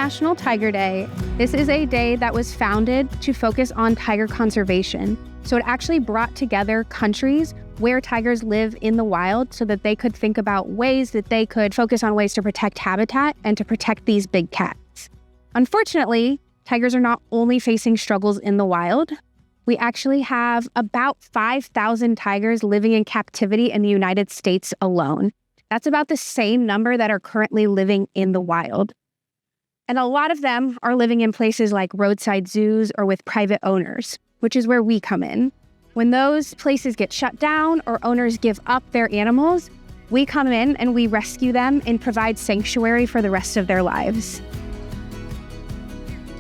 International Tiger Day. This is a day that was founded to focus on tiger conservation. So it actually brought together countries where tigers live in the wild so that they could think about ways that they could focus on ways to protect habitat and to protect these big cats. Unfortunately, tigers are not only facing struggles in the wild. We actually have about 5,000 tigers living in captivity in the United States alone. That's about the same number that are currently living in the wild. And a lot of them are living in places like roadside zoos or with private owners, which is where we come in. When those places get shut down or owners give up their animals, we come in and we rescue them and provide sanctuary for the rest of their lives.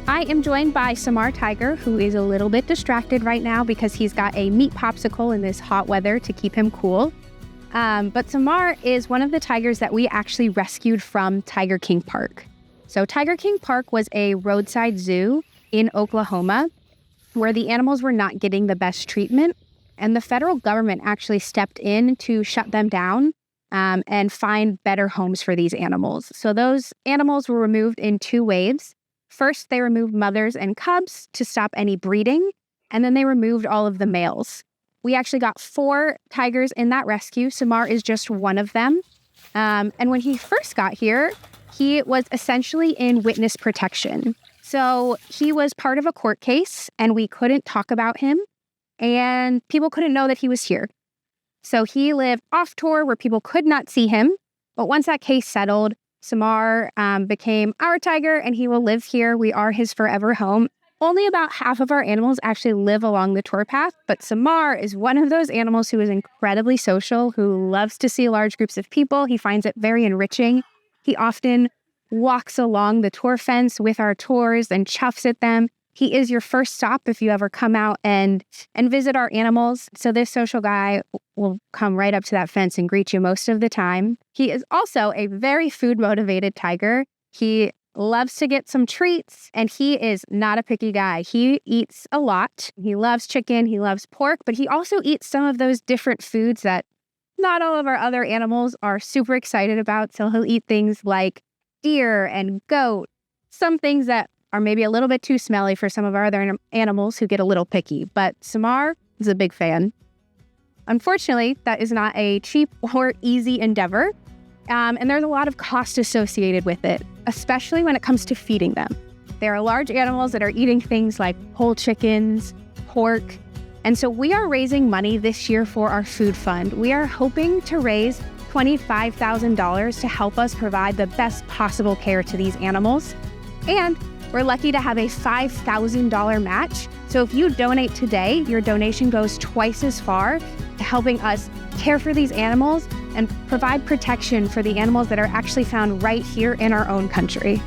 I am joined by Samar Tiger, who is a little bit distracted right now because he's got a meat popsicle in this hot weather to keep him cool. But Samar is one of the tigers that we actually rescued from Tiger King Park. So Tiger King Park was a roadside zoo in Oklahoma where the animals were not getting the best treatment. And the federal government actually stepped in to shut them down and find better homes for these animals. So those animals were removed in 2 waves. First, they removed mothers and cubs to stop any breeding, and then they removed all of the males. We actually got 4 tigers in that rescue. Samar is just one of them. And when he first got here, he was essentially in witness protection. So he was part of a court case, and we couldn't talk about him, and people couldn't know that he was here. So he lived off tour where people could not see him. But once that case settled, Samar became our tiger, and he will live here. We are his forever home. Only about half of our animals actually live along the tour path, but Samar is one of those animals who is incredibly social, who loves to see large groups of people. He finds it very enriching. He often walks along the tour fence with our tours and chuffs at them. He is your first stop if you ever come out and visit our animals. So this social guy will come right up to that fence and greet you most of the time. He is also a very food-motivated tiger. He loves to get some treats, and he is not a picky guy. He eats a lot. He loves chicken, he loves pork, but he also eats some of those different foods that not all of our other animals are super excited about. So he'll eat things like deer and goat, some things that are maybe a little bit too smelly for some of our other animals who get a little picky, but Samar is a big fan. Unfortunately, that is not a cheap or easy endeavor, and there's a lot of cost associated with it, especially when it comes to feeding them. There are large animals that are eating things like whole chickens, pork, and so we are raising money this year for our food fund. We are hoping to raise $25,000 to help us provide the best possible care to these animals, and we're lucky to have a $5,000 match. So if you donate today, your donation goes twice as far to helping us care for these animals and provide protection for the animals that are actually found right here in our own country.